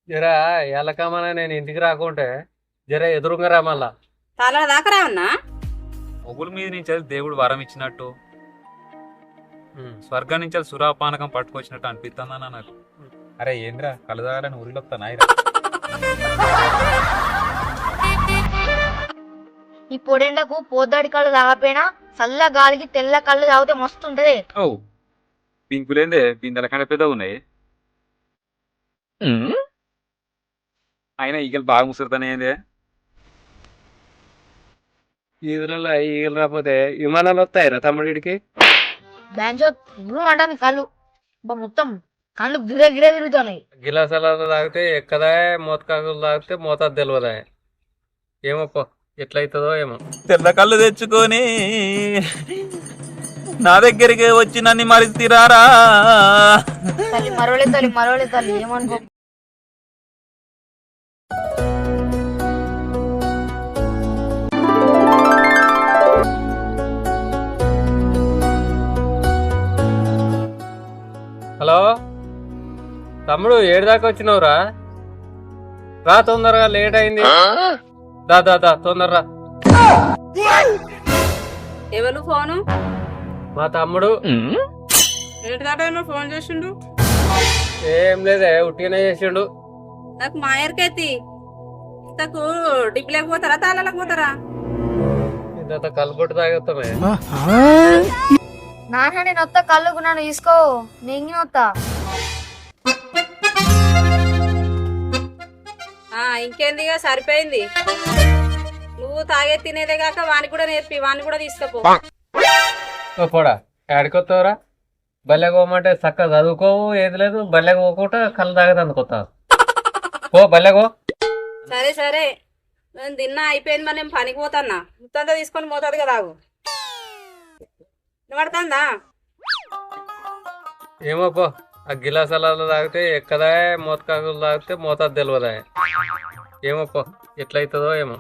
జరా ఎలకమన నేను ఇంటికి రాకుంటే జర ఎదురుగా రా మళ్ళా. తల దాకా రావన్నా. ఒగుల మీద నుంచి అది దేవుడు వరం ఇచ్చినట్టు స్వర్గం నుంచి అది సురాపానకం పట్టుకొచ్చినట్టు అనిపిస్తుందన్నా నాకు. అరే ఏంద్రా కళ్ళు తాగాలని ఊరిలో వస్తానాయిరా. ఈ పొడెండకు పోద్దాడి కళ్ళు తాగపోయినా చల్ల గాలికి తెల్ల కళ్ళు తాగితే మస్తు ఉంటది. ఓ పింకులేందే బిందెల కంటే పెద్దగా ఉన్నాయి. అయినా ఈగలు బాగా ముసురుతానే ఏందే. ఈదులలో ఈగలు రాకపోతే విమానాలు వస్తాయిరా తమ్ముడికి. బ్యాంచో గురు అంటాను కళ్ళు మొత్తం కళ్ళు గిరే గిరే తిరుగుతున్నాయి. గిలాసాలలో తాగితే ఎక్కదా, మోతకాకులు తాగితే మోతాదు తెలియదా. ఏమో ఎట్లయితుందో ఏమో. తెల్ల కళ్ళు తెచ్చుకొని నా దగ్గరికి వచ్చి నన్ను మరిచిరారా. తల్లి మరోలే తల్లి ఏమనుకో. హలో తమ్ముడు, ఏడు దాకా వచ్చినావురా? రా తొందరగా, లేట్ అయింది. దా దా దా తొందరరా. ఎవరు ఫోను? మా తమ్ముడు. ఏంటి ఫోన్ చేసిండు? ఏం లేదే, ఉట్టిగానే చేసిండు. నాకు మాయర్కైతి నాకు డిప్ లేకపోతారా తాళాలకు పోతారా? ఇంత కలుపుట్టు తాగొస్తామే. నాన్న నేను వస్తా కళ్ళుకు నన్ను తీసుకో నెంగి వస్తా. ఇంకేందిగా సరిపోయింది. నువ్వు తాగే తినేదే కాక వాని కూడా నేర్పి, వాని కూడా తీసుకపో. పోడా ఆడికొస్తావురా? బల్లెగా పోమంటే చక్కగా చదువుకోవు, ఏది లేదు. బల్లెగా పోకుండా కళ్ళు తాగదు అందుకొస్తావు. పో బల్లెగో. సరే సరే, నేను తిన్నా అయిపోయింది. మరి నేను పనికి పోతాన్నా. ముత్తంతా తీసుకొని పోతాది కదా. పడుతుందా? ఏమో ఆ గిలాసాలలో తాగితే ఎక్కదా, మోతకాకులు తాగితే మోతాదు తెలియదా. ఏమో ఎట్లయితుందో ఏమో.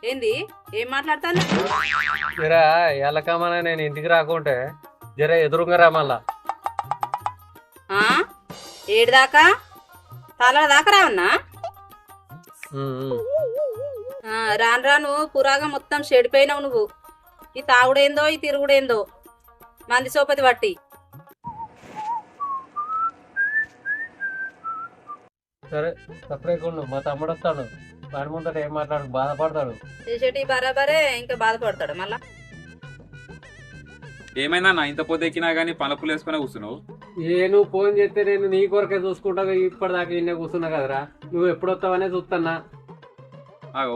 ఏంది ఏం మాట్లాడతాను? జరా ఎలకమన నేను ఇంటికి రాకుంటే జర ఎదురుగా రా మళ్ళా. ఏడు దాకా తల దాకా రావన్నా. రాను రాను పురాగా మొత్తం చెడిపోయినావు నువ్వు. ఈ తాగుడేందో ఈ తిరుగుడేందో మంది సోపతి పట్టి. సరే సపరేట్ ఉండు, మా తమ్ముడు వస్తాడు. వాడి ముందట ఏం మాట్లాడు, బాధపడతాడు. చేసేటి బరాబరే ఇంకా బాధపడతాడు మళ్ళా. ఏమైనా నా ఇంత పొద్దు ఎక్కినా గానీ పనపులు వేసుకునే కూర్చున్నావు. నువ్వు ఫోన్ చేస్తే నేను నీ కొరకే చూసుకుంటా. ఇప్పటిదాకా ఇన్నే కూర్చున్నా కదరా. నువ్వు ఎప్పుడు వస్తావనే చూస్తున్నా.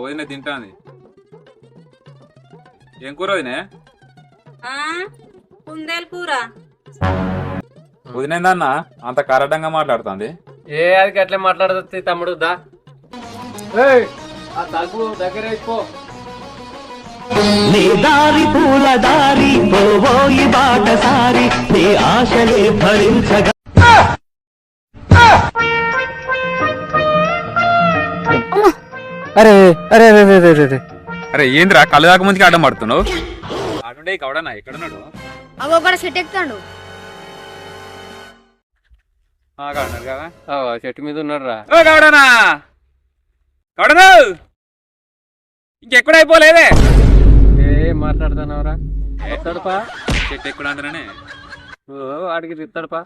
వదిన తింటాంది. ఏం కూర వదినే? కుందేలు కూర. వదినేందన్న అంత కరడంగా మాట్లాడుతుంది. అది అట్లే మాట్లాడుతుంది తమ్ముడు. దా ఆ తగ్గు దగ్గర అయిపో. నీ దారి పూల దారి పోయి బాటసారి నీ ఆశలే భరించగా. అరే అరే అరే అరే అరే అరే ఏంద్రా కళ్ళు దాకా ముందుకి అడ్డం పడుతున్నావు? ఆడుండే కవడనా ఎక్కడున్నాడు? అవి సెట్ ఎక్కుతాడు. చెట్టు మీద ఉన్నాడు రా. కవడనా కవడనా ఇంకెక్కడైపోలేదే. ఏం మాట్లాడుతున్నావురా? ఎత్తడుపా చెట్టు ఎక్కుడా అంతనే వాడికి తిత్తడుపా.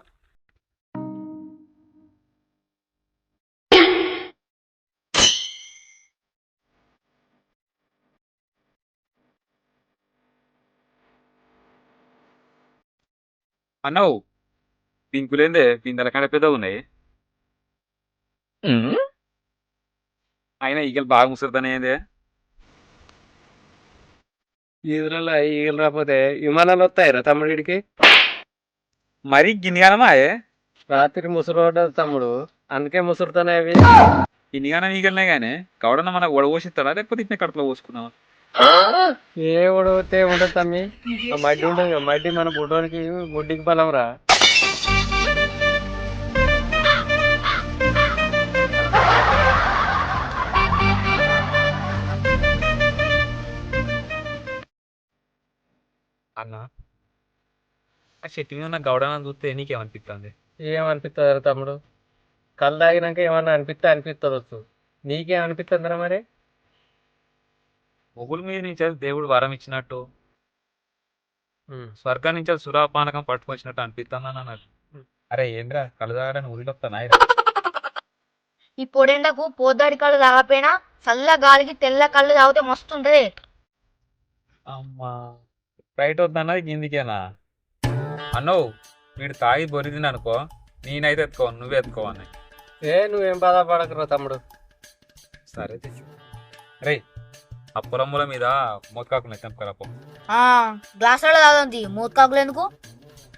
అన్నావు పింకులేందే బిందెల కంటే పెద్దగా ఉన్నాయి. అయినా ఈగలు బాగా ముసురుతానే ఏందే. ఈదులలో ఈగలు రాకపోతే విమానాలు వస్తాయిరా తమ్ముడికి. మరి గిన్నెగానమా రాత్రి ముసురు పడ్డది తమ్ముడు, అందుకే ముసురుతానే అవి. గిన్నెగానం ఈగలనే గానీ కవడన మనకు ఒడవోసిస్తాడా లేకపోతే ఇట్నే కడుపులో పోసుకున్నావా? ఏ ఉడితే ఉండదు తమ్మి. మడ్డి ఉండదు, మడ్డి మన బుడ్డోనికి గుడ్డికి బలం రా. అన్న ఆ చెట్టు మీద ఉన్న గౌడన చూస్తే నీకేమనిపిస్తుంది? ఏమనిపిస్తుంది తమ్ముడు? కళ్ళు తాగినాక ఏమన్నా అనిపిస్తుంది నీకేం అనిపిస్తుందిరా మరి? మొగుల మీద నుంచి దేవుడు వరం ఇచ్చినట్టు స్వర్గం నుంచి సురాపానకం పట్టుకొచ్చినట్టు అనిపిస్తుందన్న నాకు. అరే ఏంద్రా కళ్ళు తాగడానికి ఊరిలో వస్తానాయి. ఈ పొడెండకు పోద్దాడి కళ్ళు తాగపోయినా చల్ల గాలికి తెల్ల కళ్ళు తాగితే మస్తు ఉంటది. అమ్మా రైట్ వద్దన్నది కిందికేనా అన్నో వీడు తాగి బొరిదిని అనుకో, నేనైతే ఎత్తుకోను, నువ్వే ఎత్తుకోవని. నువ్వేం బాధపడకురా తమ్ముడు. సరే రే ఆ పొలముల మీద మొక్కాకున్నాయి తెంపకరాపో. గ్లాసులలో తాగుతుంది మూతకాకులు ఎందుకు?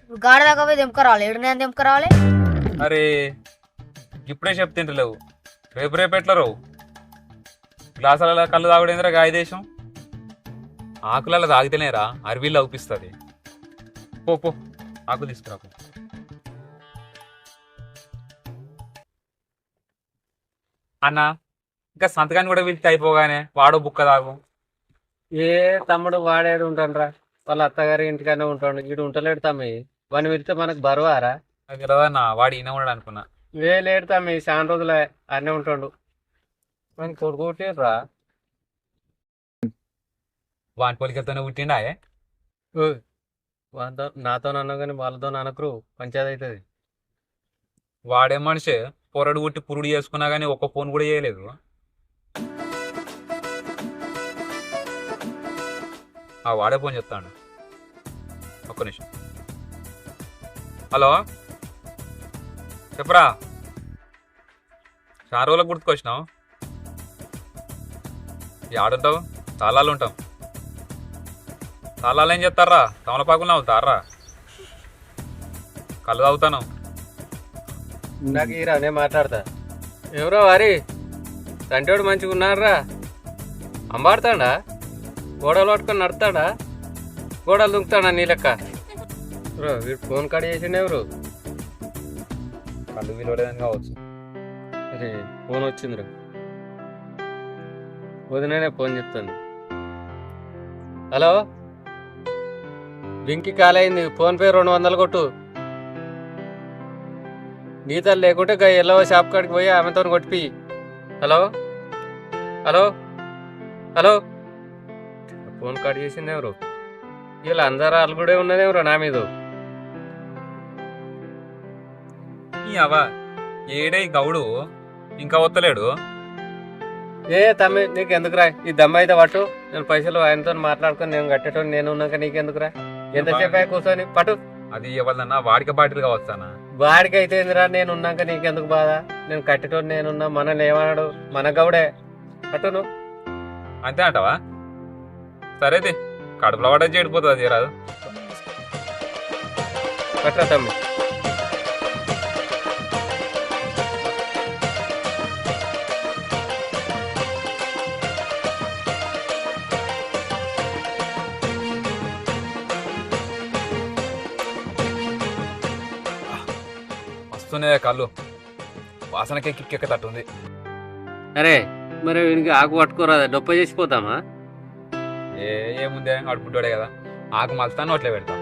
ఇప్పుడు గాడి దాకా పోయి తెంపకరావాలి. ఏడునే తెంపకరావాలి. అరే ఇప్పుడే చెప్తుంటలేవు, రేపు రేపు ఎట్లా రావు? గ్లాసులలో కళ్ళు తాగుడేంద్రా గాయదేశం. ఆకులలో తాగితేనేరా అరవిళ్ళు అవుపిస్తుంది. పో పో ఆకు తీసుకురాపో. అన్న ఇంకా సంతకాన్ని కూడా పిలిచి అయిపోగానే వాడో బుక్క తాగు. తమ్ముడు వాడేడు ఉంటానురా, వాళ్ళ అత్తగారి ఇంటికనే ఉంటాడు. ఇటు ఉంటలేడు తమ్మి, వాడిని వెళ్తే మనకు బరువారా? అది తెలియదన్నా, వాడు ఈయన ఉన్నాడు అనుకున్నా. లేడు తమ్మి, చాలా రోజులే అన్నీ ఉంటాడు. మనకి కొడుకోట్లేదురా. వాని పోలికలతోనే పుట్టిండా? నాతో అన్నా కానీ వాళ్ళతో అనకరు, పంచాయతీ అవుతుంది. వాడే మనిషి పొరడు పుట్టి పురుడు చేసుకున్నా కానీ ఒక్క ఫోన్ కూడా చేయలేదు. వాడే ఫోన్ చెప్తాడు. ఒక్క నిమిషం. హలో చెప్పరా, చాలా రోజులకు గుర్తుకొచ్చినావు. ఆడుంటావు? తాళాలు ఉంటాం. తాళాలు ఏం చెప్తారా? తమలపాకులు అవుతారా? కళ్ళు తాగుతాను. నాకు ఈరా నేను మాట్లాడతా. ఎవరో వారి తంటోడు మంచిగా ఉన్నారా? అంబాడుతాడా? గోడలు పట్టుకొని నడతాడా? గోడలు దుంకుతాడా నీ లెక్క? వీడు ఫోన్ కాడ చేసిండు. ఎవరు? కళ్ళు విలువలేదని కావచ్చు. అరే ఫోన్ వచ్చిందిరా, వదిలేనే ఫోన్ చెప్తాను. హలో వింకి కాల్ అయింది, ఫోన్ పే 200 కొట్టు. గీత లేకుంటే ఎల్లో షాప్ కాడికి పోయి ఆమెతో కొట్టిపి. Hello hello hello phone call చేసింది ఎవరు? వీళ్ళు అందరూ అలుగుడే ఉన్నది ఎవరు నా మీద? అవా ఏడే గౌడు ఇంకా వత్తలేడు. తమ్మి నీకు ఎందుకురా ఈ దమ్మ అయితే పట్టు. నేను పైసలు ఆయనతో మాట్లాడుకొని నేను కట్టేటోని నేను ఉన్నాక నీకెందుకురా? ఎంతసేపు కూర్చొని పట్టు. అది ఎవరిదన్నా వాడిక బాటిల్ కావచ్చానా? వాడికి అయితే ఏందిరా, నేను ఉన్నాక నీకెందుకు బాధ? నేను కట్టేటోని నేనున్నా, మనల్ని ఏమన్నాడు? మన గౌడే పట్టు. నువ్వు అంతే అంటావా? సరేది కడుపులో పడ్డ చెడిపోతుంది. అది రాదు కట్టరా తమ్మి. వస్తూనే కళ్ళు వాసనకే కిక్కెక్క తట్టుంది. అరే మరి వీనికి ఆకు పట్టుకోరాదా? డొప్ప చేసిపోతామా? ఏముందే అడుపుంటాడే కదా, ఆకు మలుస్తాను అట్లే పెడతా.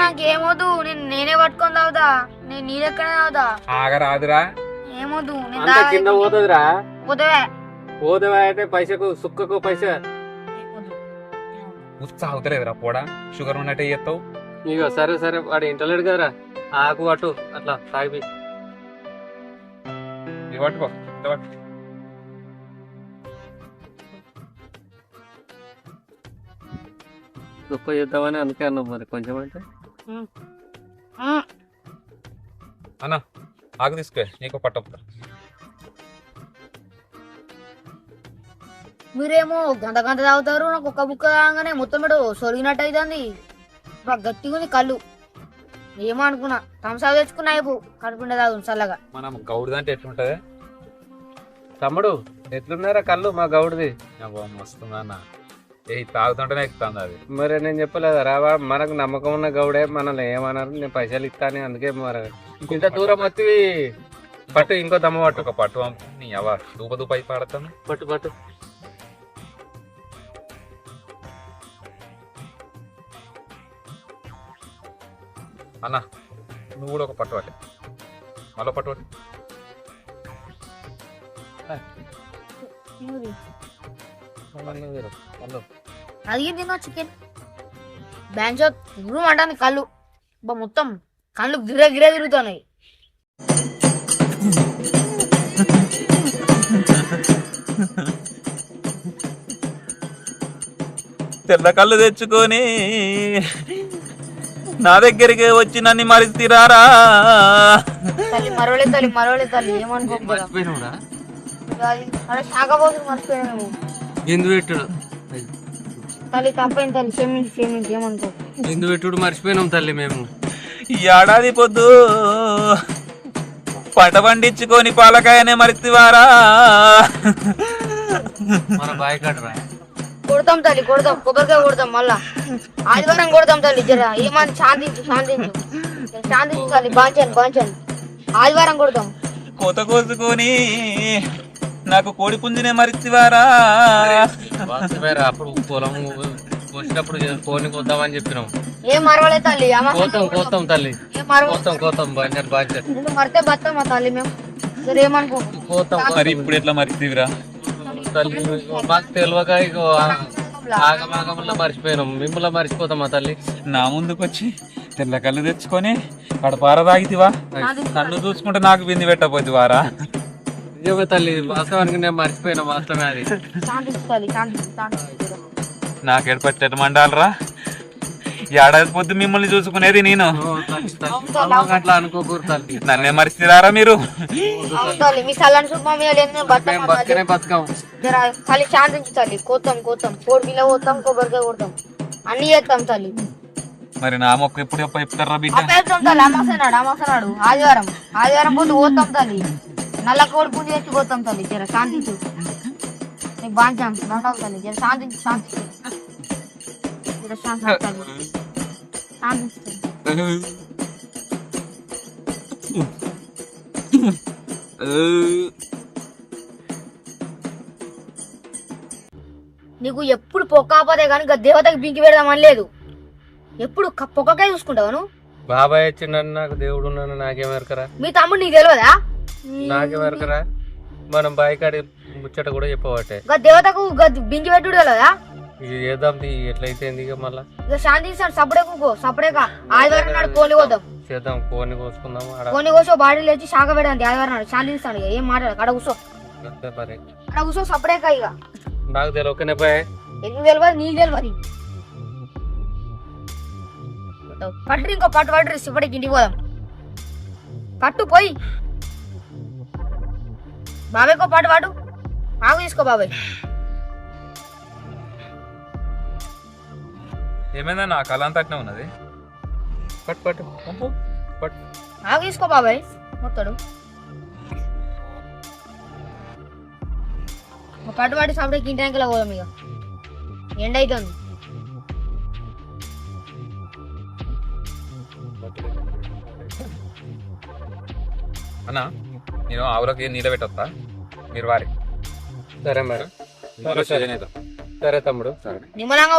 నాకేమొద్దు, నేనే పట్టుకొని తాగుతా. నేను నీ దగ్గరే తాగుతా. ఆగ రాదురా. ఏమొద్దు, అంత కింద పోతుందిరా. పోతావే పోతావా అయితే పైసకు సుక్కకు పైసా. ఉత్సాహవుతలేదురా పోడా, షుగర్ ఉన్నట్టే చేస్తావు. ఇగో సరే సరే, వాడు ఇంటలేడు కదరా, ఆకు పట్టు అట్లా తాగి. ఇది పట్టుకో. గొప్ప చేద్దామని అందుకే అన్నావు మరి కొంచెం అంటే. అన్నా ఆకు తీసుకో, నీకు పట్టపుతా. మీరేమో గంట గంట తాగుతారు, నాకు ఒక్క బుక్క తాగానే మొత్తం మీద సొరిగినట్టు అవుతుంది. బాగా గట్టిగా ఉంది కళ్ళు. ఏమో అనుకున్నా థమ్స్ అప్ తెచ్చుకున్నా అయిపో కడుపుండే తాగు చల్లగా. మనం గౌడిదంటే ఎట్లుంటది తమ్ముడు? ఎట్లున్నారా కళ్ళు మా గౌడిది? వస్తుందన్న, ఏ తాగుతుంటేనే ఎక్కుతుంది అది. మరి నేను చెప్పలేదా రావా, మనకు నమ్మకం ఉన్న గౌడే మనల్ని ఏమన్నారు, నేను పైసలు ఇస్తాను అందుకే మరి ఇంత దూరం వచ్చి పట్టు. ఇంకో దమ్మ పట్టు. ఒక పట్టు నీ అవ దూప దూప అయి పాడతాను. పట్టు పట్టు. అన్న నువ్వు కూడా ఒక పట్టు పట్టే, మళ్ళీ పట్టు పట్టు. అది తిన్నా చికెన్ బ్యాంచో రూమ్ అంటాను కళ్ళు మొత్తం కళ్ళు గిరే గిరే తిరుగుతున్నాయి. తెల్ల కళ్ళు తెచ్చుకొని నా దగ్గరికి వచ్చి నన్ను మరిచిరారా. తల్లి మరవలే తల్లి ఏమనుకోకు మర్చిపోయినావురా అరే సాగబోతుంది మర్చిపోయాను ఎందు పెట్టుడు తల్లి తప్పైంది తల్లి క్షమించి ఏమనుకో ఎందు పెట్టుడు మర్చిపోయినాం తల్లి మేము. ఈ ఏడాది పొద్దు పంట పండించుకొని పాలకాయనే మరిచివారా. మన బాయ్ కట్టరా కొడతాం తల్లి కొడతాం కొబ్బరికాయ కొడతాం మళ్ళా ఆదివారం కొడతాం తల్లి జర ఏమని శాంతించు తల్లి బాంచండి ఆదివారం కొడతాం. కోత కోసుకొని నాకు కోడి పుంజినే మరిచివారా. అప్పుడు పొలం వచ్చినప్పుడు కోని కొద్దామని చెప్పినాం. ఏం మరవలేదు తల్లి కోతాం తల్లి ఏం మరవ కోతాం బాధ్యత మరితే బతాం మా తల్లి మేము జర ఏమనుకో కోతాం. మరి ఇప్పుడు ఎట్లా మరిచివిరా తల్లి మాకు తెలియక ఇగో ఆగమాగంలో మర్చిపోయినాం. మిమ్మల్ని మర్చిపోతాం మా తల్లి. నా ముందుకు వచ్చి తెల్ల కళ్ళు తెచ్చుకొని కడపార తాగితివా. నన్ను చూసుకుంటే నాకు బింది పెట్టపోతివారా. నిజమే తల్లి వాస్తవానికి నేను మర్చిపోయినా వాస్తవమే అది. శాంతించు తల్లి శాంతించు నాకెడపట్టేట మండాలరా. ఏడాది పొద్దు మిమ్మల్ని చూసుకునేది నేను. అట్లా అనుకోకూడదు తల్లి. నన్నే మరిచిరారా మీరు. తల్లి మీ సల్లని చూపు మేము బతికనే బతకం. జర తల్లి శాంతించు తల్లి కోతాం కోడి పిల్ల కోతాం కొబ్బరికాయ కొడతాం అన్ని చేస్తాం తల్లి. మరి నా మొక్క ఎప్పుడు చెప్తారా బిడ్డ. అప్పేస్తాం తల్లి అమాసనాడు ఆదివారం పొద్దు పోతాం తల్లి నల్ల కోడి పుంజి తెచ్చి పోతాం తల్లి జర శాంతించు నీకు బాగా నటావు తల్లి జర శాంతించు జర శాంతించు నీకు ఎప్పుడు పొక్కాపదే కానీ దేవతకి బింకి పెడదామని లేదు. ఎప్పుడు పొక్కకాయ చూసుకుంటావు నువ్వు. బాబాయ్ వచ్చిండని నాకు దేవుడు ఉన్నాను నాకేమెరకరా. మీ తమ్ముడు నీకు తెలియదా. నాకేమెరకరా. మనం బాయికాడి ముచ్చట కూడా చెప్పబట్టే దేవతకు బింకి పెట్టుడు తెలియదా. ఇది చేద్దాం ఎట్లయితే ఇక మళ్ళా ఇక శాంతిస్తాడు సపరేగా ఆదివారం నాడు కోని కోద్దాం చేద్దాం. కోని కోసుకుందాం. కోని కోసో బాడీ లేచి శాఖ పెట్టండి ఆదివారం నాడు శాంతిస్తాడు. ఏం మాట్లాడు అక్కడ కూర్చో సపరేగా. ఇక నాకు తెలియకనే పోయా. ఎందుకు తెలియదు నీకు తెలియదు. పట్టు ఇంకో పట్టు ఇప్పటికి ఇంటికి పోదాం. పట్టు పోయి బాబాయ్కో పాటు ఆగు తీసుకో బాబాయ్. ఏమైందా నా కళ అంతా అట్నే ఉన్నది. పట్టు ఆగు తీసుకో బాబాయ్ మొత్తాడు పట్టుబడి సపరేట్ ఇంటి వెనకలా పోదాం. ఇక ఎండ అవుతుంది. అన్నా నేను ఆవులకి నీళ్ళ పెట్టొస్తా మీరు వారి. సరే మేడం. సరే తమ్ముడు. నిమ్మలంగా